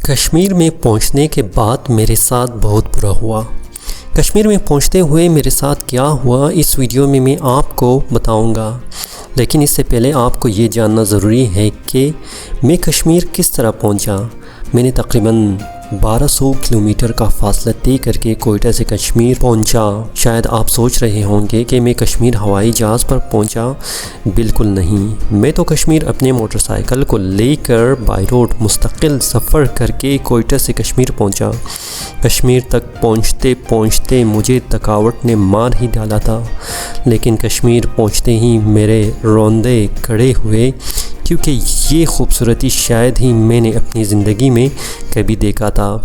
کشمیر میں پہنچنے کے بعد میرے ساتھ بہت برا ہوا۔ کشمیر میں پہنچتے ہوئے میرے ساتھ کیا ہوا اس ویڈیو میں میں آپ کو بتاؤں گا، لیکن اس سے پہلے آپ کو یہ جاننا ضروری ہے کہ میں کشمیر کس طرح پہنچا۔ میں نے تقریباً 1200 کلومیٹر کا فاصلہ طے کر کے کوئٹہ سے کشمیر پہنچا۔ شاید آپ سوچ رہے ہوں گے کہ میں کشمیر ہوائی جہاز پر پہنچا، بالکل نہیں۔ میں تو کشمیر اپنے موٹر سائیکل کو لے کر بائی روڈ مستقل سفر کر کے کوئٹہ سے کشمیر پہنچا۔ کشمیر تک پہنچتے پہنچتے مجھے تھکاوٹ نے مار ہی ڈالا تھا، لیکن کشمیر پہنچتے ہی میرے روندے کھڑے ہوئے، کیونکہ یہ خوبصورتی شاید ہی میں نے اپنی زندگی میں کبھی دیکھا تھا،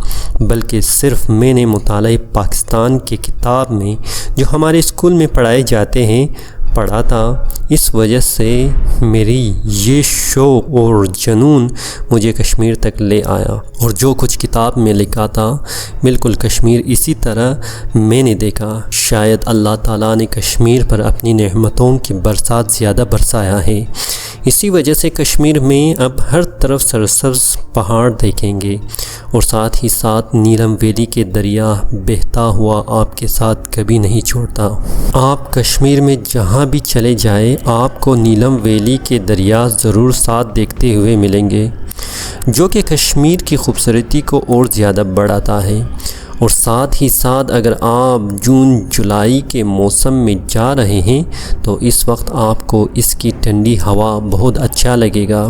بلکہ صرف میں نے مطالعہ پاکستان کے کتاب میں جو ہمارے اسکول میں پڑھائے جاتے ہیں پڑھا تھا۔ اس وجہ سے میری یہ شوق اور جنون مجھے کشمیر تک لے آیا، اور جو کچھ کتاب میں لکھا تھا بالکل کشمیر اسی طرح میں نے دیکھا۔ شاید اللہ تعالیٰ نے کشمیر پر اپنی نعمتوں کی برسات زیادہ برسایا ہے، اسی وجہ سے کشمیر میں اب ہر طرف سرسبز پہاڑ دیکھیں گے، اور ساتھ ہی ساتھ نیلم ویلی کے دریا بہتا ہوا آپ کے ساتھ کبھی نہیں چھوڑتا۔ آپ کشمیر میں جہاں بھی چلے جائیں آپ کو نیلم ویلی کے دریا ضرور ساتھ دیکھتے ہوئے ملیں گے، جو کہ کشمیر کی خوبصورتی کو اور زیادہ بڑھاتا ہے۔ اور ساتھ ہی ساتھ اگر آپ جون جولائی کے موسم میں جا رہے ہیں تو اس وقت آپ کو اس کی ٹھنڈی ہوا بہت اچھا لگے گا۔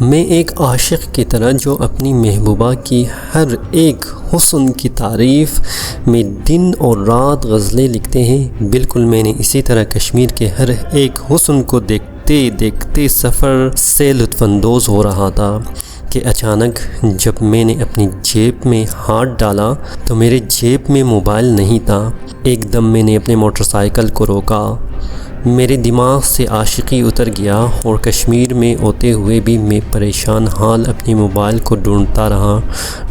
میں ایک عاشق کی طرح جو اپنی محبوبہ کی ہر ایک حسن کی تعریف میں دن اور رات غزلیں لکھتے ہیں، بالکل میں نے اسی طرح کشمیر کے ہر ایک حسن کو دیکھتے دیکھتے سفر سے لطف اندوز ہو رہا تھا کہ اچانک جب میں نے اپنی جیب میں ہاتھ ڈالا تو میرے جیب میں موبائل نہیں تھا۔ ایک دم میں نے اپنے موٹر سائیکل کو روکا، میرے دماغ سے عاشقی اتر گیا، اور کشمیر میں ہوتے ہوئے بھی میں پریشان حال اپنے موبائل کو ڈھونڈتا رہا۔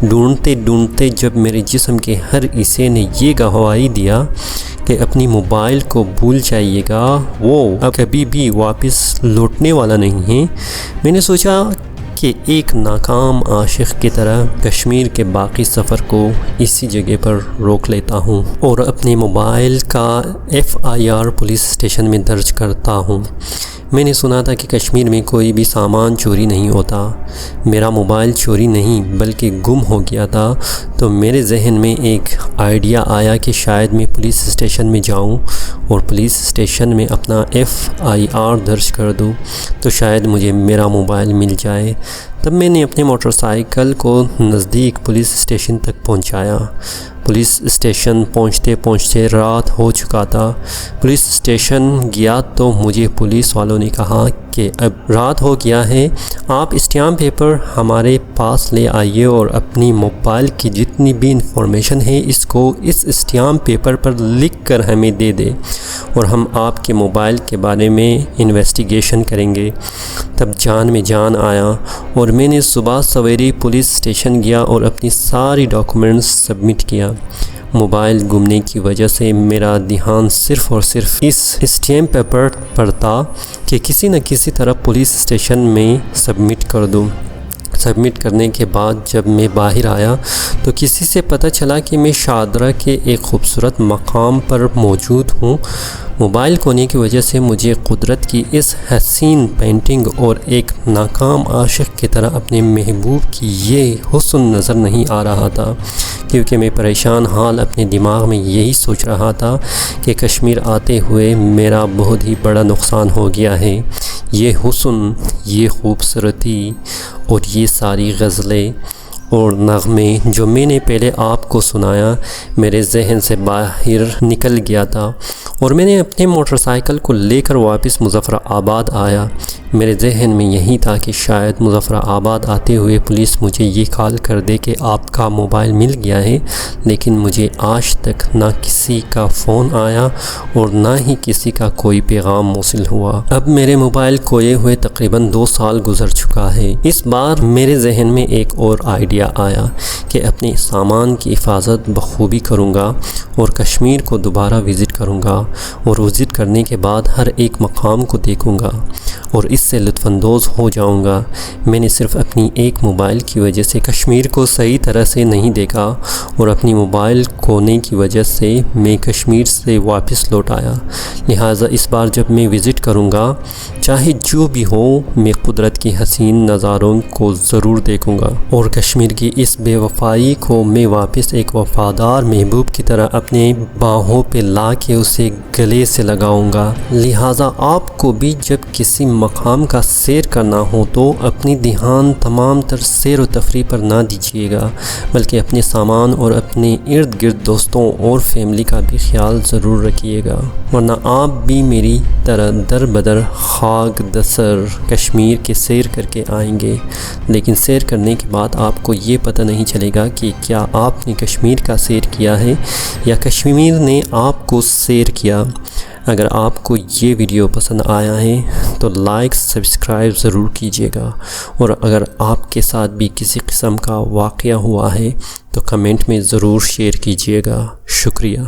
ڈھونڈتے ڈھونڈتے جب میرے جسم کے ہر حصے نے یہ گواہی دیا کہ اپنی موبائل کو بھول جائیے گا، وہ اب کبھی بھی واپس لوٹنے والا نہیں ہے، میں نے سوچا کہ ایک ناکام عاشق کی طرح کشمیر کے باقی سفر کو اسی جگہ پر روک لیتا ہوں اور اپنے موبائل کا FIR پولیس اسٹیشن میں درج کرتا ہوں۔ میں نے سنا تھا کہ کشمیر میں کوئی بھی سامان چوری نہیں ہوتا۔ میرا موبائل چوری نہیں بلکہ گم ہو گیا تھا، تو میرے ذہن میں ایک آئیڈیا آیا کہ شاید میں پولیس اسٹیشن میں جاؤں اور پولیس اسٹیشن میں اپنا FIR درج کر دوں تو شاید مجھے میرا موبائل مل جائے۔ تب میں نے اپنے موٹر سائیکل کو نزدیک پولیس اسٹیشن تک پہنچایا۔ پولیس اسٹیشن پہنچتے پہنچتے رات ہو چکا تھا۔ پولیس اسٹیشن گیا تو مجھے پولیس والوں نے کہا کہ اب رات ہو گیا ہے، آپ اسٹیمپ پیپر ہمارے پاس لے آئیے اور اپنی موبائل کی جتنی بھی انفارمیشن ہے اس کو اس اسٹیمپ پیپر پر لکھ کر ہمیں دے دے، اور ہم آپ کے موبائل کے بارے میں انویسٹیگیشن کریں گے۔ تب جان میں جان آیا، اور میں نے صبح سویرے پولیس اسٹیشن گیا اور اپنی ساری ڈاکومنٹس سبمٹ کیا۔ موبائل گمنے کی وجہ سے میرا دھیان صرف اور صرف اس اسٹیمپ پیپر پر تھا کہ کسی نہ کسی طرح پولیس اسٹیشن میں سبمٹ کر دوں۔ سبمٹ کرنے کے بعد جب میں باہر آیا تو کسی سے پتہ چلا کہ میں شاہدرہ کے ایک خوبصورت مقام پر موجود ہوں۔ موبائل کھونے کی وجہ سے مجھے قدرت کی اس حسین پینٹنگ اور ایک ناکام عاشق کی طرح اپنے محبوب کی یہ حسن نظر نہیں آ رہا تھا، کیونکہ میں پریشان حال اپنے دماغ میں یہی سوچ رہا تھا کہ کشمیر آتے ہوئے میرا بہت ہی بڑا نقصان ہو گیا ہے۔ یہ حسن، یہ خوبصورتی اور یہ ساری غزلیں اور نغمے جو میں نے پہلے آپ کو سنایا میرے ذہن سے باہر نکل گیا تھا، اور میں نے اپنے موٹر سائیکل کو لے کر واپس مظفر آباد آیا۔ میرے ذہن میں یہی تھا کہ شاید مظفر آباد آتے ہوئے پولیس مجھے یہ کال کر دے کہ آپ کا موبائل مل گیا ہے، لیکن مجھے آج تک نہ کسی کا فون آیا اور نہ ہی کسی کا کوئی پیغام موصول ہوا۔ اب میرے موبائل کھوئے ہوئے تقریباً 2 سال گزر چکا ہے۔ اس بار میرے ذہن میں ایک اور آئیڈیا آیا کہ اپنے سامان کی حفاظت بخوبی کروں گا اور کشمیر کو دوبارہ وزٹ کروں گا، اور وزٹ کرنے کے بعد ہر ایک مقام کو دیکھوں گا اور اس سے لطف اندوز ہو جاؤں گا۔ میں نے صرف اپنی ایک موبائل کی وجہ سے کشمیر کو صحیح طرح سے نہیں دیکھا، اور اپنی موبائل کھونے کی وجہ سے میں کشمیر سے واپس لوٹ آیا۔ لہٰذا اس بار جب میں وزٹ کروں گا، چاہے جو بھی ہو، میں قدرت کی حسین نظاروں کو ضرور دیکھوں گا، اور کشمیر کی اس بے وفائی کو میں واپس ایک وفادار محبوب کی طرح اپنے باہوں پہ لا کے اسے گلے سے لگاؤں گا۔ لہٰذا آپ کو بھی جب کسی مقام کا سیر کرنا ہو تو اپنی دھیان تمام تر سیر و تفریح پر نہ دیجیے گا، بلکہ اپنے سامان اور اپنے ارد گرد دوستوں اور فیملی کا بھی خیال ضرور رکھیے گا، ورنہ آپ بھی میری طرح در بدر خاک دسر کشمیر کے سیر کر کے آئیں گے، لیکن سیر کرنے کے بعد آپ کو یہ پتہ نہیں چلے گا کہ کیا آپ نے کشمیر کا سیر کیا ہے یا کشمیر نے آپ کو سیر کیا۔ اگر آپ کو یہ ویڈیو پسند آیا ہے تو لائک سبسکرائب ضرور کیجیے گا، اور اگر آپ کے ساتھ بھی کسی قسم کا واقعہ ہوا ہے تو کمنٹ میں ضرور شیئر کیجیے گا۔ شکریہ۔